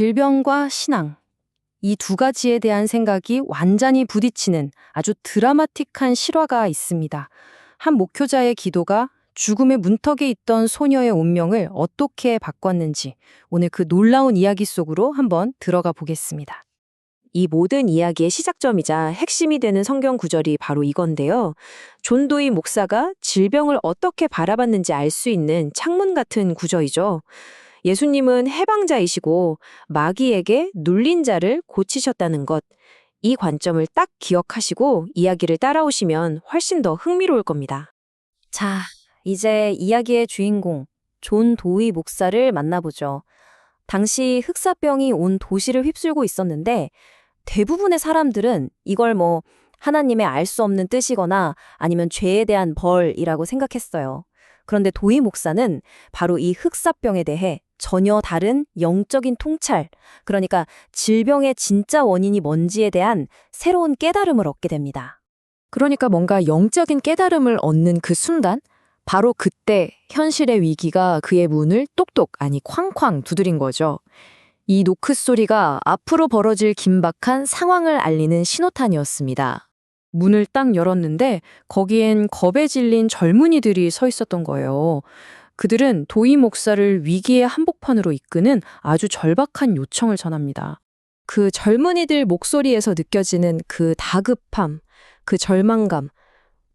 질병과 신앙. 이 두 가지에 대한 생각이 완전히 부딪히는 아주 드라마틱한 실화가 있습니다. 한 목회자의 기도가 죽음의 문턱에 있던 소녀의 운명을 어떻게 바꿨는지 오늘 그 놀라운 이야기 속으로 한번 들어가 보겠습니다. 이 모든 이야기의 시작점이자 핵심이 되는 성경 구절이 바로 이건데요. 존 도이 목사가 질병을 어떻게 바라봤는지 알 수 있는 창문 같은 구절이죠. 예수님은 해방자이시고 마귀에게 눌린 자를 고치셨다는 것. 이 관점을 딱 기억하시고 이야기를 따라오시면 훨씬 더 흥미로울 겁니다. 자, 이제 이야기의 주인공 존 도이 목사를 만나보죠. 당시 흑사병이 온 도시를 휩쓸고 있었는데 대부분의 사람들은 이걸 하나님의 알 수 없는 뜻이거나 아니면 죄에 대한 벌이라고 생각했어요. 그런데 도이 목사는 바로 이 흑사병에 대해 전혀 다른 영적인 통찰, 그러니까 질병의 진짜 원인이 뭔지에 대한 새로운 깨달음을 얻게 됩니다. 그러니까 뭔가 영적인 깨달음을 얻는 그 순간, 바로 그때 현실의 위기가 그의 문을 똑똑, 아니 쾅쾅 두드린 거죠. 이 노크 소리가 앞으로 벌어질 긴박한 상황을 알리는 신호탄이었습니다. 문을 딱 열었는데 거기엔 겁에 질린 젊은이들이 서 있었던 거예요. 그들은 도이 목사를 위기의 한복판으로 이끄는 아주 절박한 요청을 전합니다. 그 젊은이들 목소리에서 느껴지는 그 다급함, 그 절망감,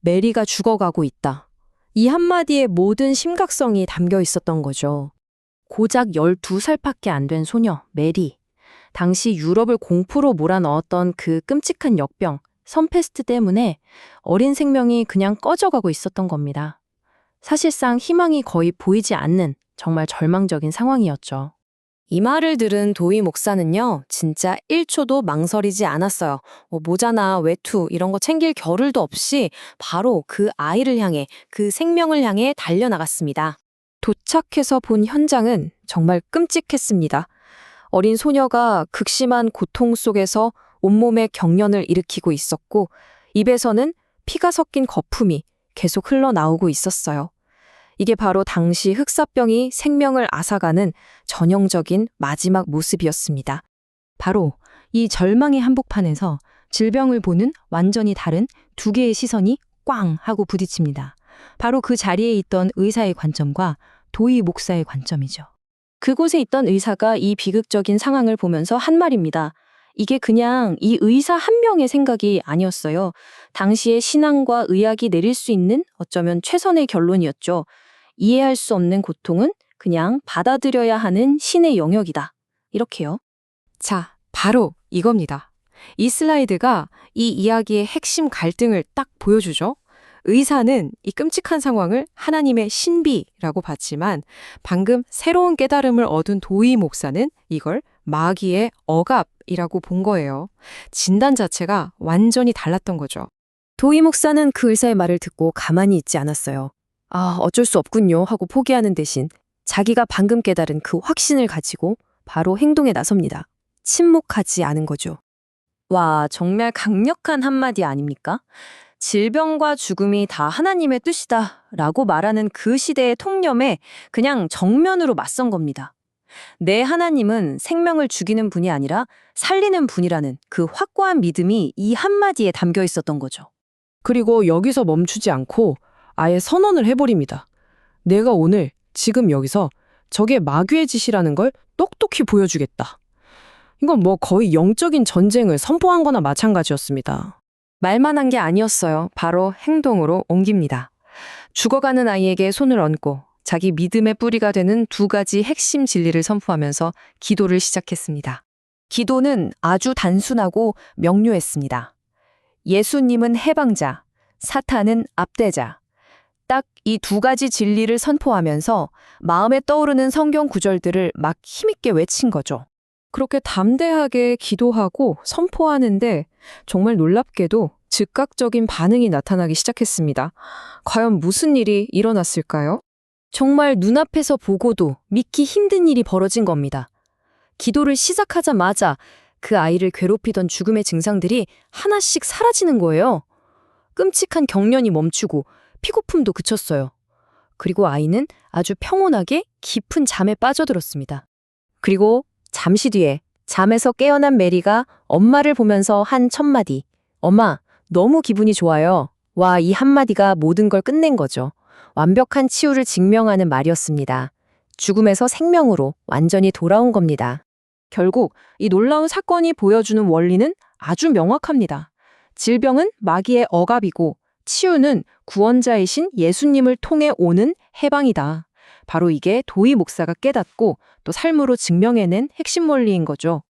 메리가 죽어가고 있다. 이 한마디에 모든 심각성이 담겨 있었던 거죠. 고작 12살밖에 안 된 소녀, 메리. 당시 유럽을 공포로 몰아넣었던 그 끔찍한 역병, 선페스트 때문에 어린 생명이 그냥 꺼져가고 있었던 겁니다. 사실상 희망이 거의 보이지 않는 정말 절망적인 상황이었죠. 이 말을 들은 도이 목사는요, 진짜 1초도 망설이지 않았어요. 모자나 외투 이런 거 챙길 겨를도 없이 바로 그 아이를 향해, 그 생명을 향해 달려나갔습니다. 도착해서 본 현장은 정말 끔찍했습니다. 어린 소녀가 극심한 고통 속에서 온몸에 경련을 일으키고 있었고, 입에서는 피가 섞인 거품이 계속 흘러나오고 있었어요. 이게 바로 당시 흑사병이 생명을 앗아가는 전형적인 마지막 모습이었습니다. 바로 이 절망의 한복판에서 질병을 보는 완전히 다른 두 개의 시선이 꽝 하고 부딪힙니다. 바로 그 자리에 있던 의사의 관점과 도이 목사의 관점이죠. 그곳에 있던 의사가 이 비극적인 상황을 보면서 한 말입니다. 이게 그냥 이 의사 한 명의 생각이 아니었어요. 당시의 신앙과 의학이 내릴 수 있는 어쩌면 최선의 결론이었죠. 이해할 수 없는 고통은 그냥 받아들여야 하는 신의 영역이다. 이렇게요. 자, 바로 이겁니다. 이 슬라이드가 이 이야기의 핵심 갈등을 딱 보여주죠. 의사는 이 끔찍한 상황을 하나님의 신비라고 봤지만 방금 새로운 깨달음을 얻은 도이 목사는 이걸 마귀의 억압이라고 본 거예요. 진단 자체가 완전히 달랐던 거죠. 도이 목사는 그 의사의 말을 듣고 가만히 있지 않았어요. 어쩔 수 없군요 하고 포기하는 대신 자기가 방금 깨달은 그 확신을 가지고 바로 행동에 나섭니다. 침묵하지 않은 거죠. 와, 정말 강력한 한마디 아닙니까? 질병과 죽음이 다 하나님의 뜻이다 라고 말하는 그 시대의 통념에 그냥 정면으로 맞선 겁니다. 내 하나님은 생명을 죽이는 분이 아니라 살리는 분이라는 그 확고한 믿음이 이 한마디에 담겨 있었던 거죠. 그리고 여기서 멈추지 않고 아예 선언을 해버립니다. 내가 오늘 지금 여기서 저게 마귀의 짓이라는 걸 똑똑히 보여주겠다. 이건 거의 영적인 전쟁을 선포한 거나 마찬가지였습니다. 말만 한 게 아니었어요. 바로 행동으로 옮깁니다. 죽어가는 아이에게 손을 얹고 자기 믿음의 뿌리가 되는 두 가지 핵심 진리를 선포하면서 기도를 시작했습니다. 기도는 아주 단순하고 명료했습니다. 예수님은 해방자, 사탄은 압대자. 딱 이 두 가지 진리를 선포하면서 마음에 떠오르는 성경 구절들을 막 힘있게 외친 거죠. 그렇게 담대하게 기도하고 선포하는데 정말 놀랍게도 즉각적인 반응이 나타나기 시작했습니다. 과연 무슨 일이 일어났을까요? 정말 눈앞에서 보고도 믿기 힘든 일이 벌어진 겁니다. 기도를 시작하자마자 그 아이를 괴롭히던 죽음의 증상들이 하나씩 사라지는 거예요. 끔찍한 경련이 멈추고 피고픔도 그쳤어요. 그리고 아이는 아주 평온하게 깊은 잠에 빠져들었습니다. 그리고 잠시 뒤에 잠에서 깨어난 메리가 엄마를 보면서 한 첫마디. 엄마, 너무 기분이 좋아요. 와, 이 한마디가 모든 걸 끝낸 거죠. 완벽한 치유를 증명하는 말이었습니다. 죽음에서 생명으로 완전히 돌아온 겁니다. 결국 이 놀라운 사건이 보여주는 원리는 아주 명확합니다. 질병은 마귀의 억압이고 치유는 구원자이신 예수님을 통해 오는 해방이다. 바로 이게 도이 목사가 깨닫고 또 삶으로 증명해낸 핵심 원리인 거죠.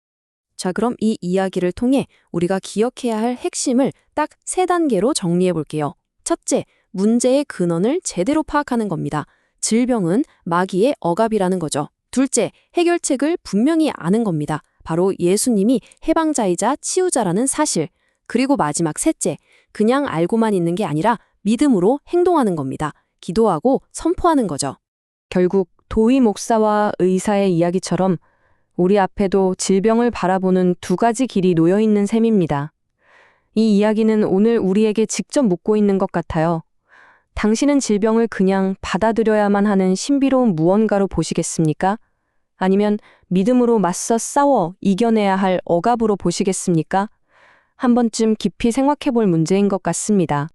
자, 그럼 이 이야기를 통해 우리가 기억해야 할 핵심을 딱 3단계로 정리해 볼게요. 첫째, 문제의 근원을 제대로 파악하는 겁니다. 질병은 마귀의 억압이라는 거죠. 둘째, 해결책을 분명히 아는 겁니다. 바로 예수님이 해방자이자 치유자라는 사실. 그리고 마지막 셋째, 그냥 알고만 있는 게 아니라 믿음으로 행동하는 겁니다. 기도하고 선포하는 거죠. 결국 도이 목사와 의사의 이야기처럼 우리 앞에도 질병을 바라보는 2가지 길이 놓여 있는 셈입니다. 이 이야기는 오늘 우리에게 직접 묻고 있는 것 같아요. 당신은 질병을 그냥 받아들여야만 하는 신비로운 무언가로 보시겠습니까? 아니면 믿음으로 맞서 싸워 이겨내야 할 억압으로 보시겠습니까? 한 번쯤 깊이 생각해 볼 문제인 것 같습니다.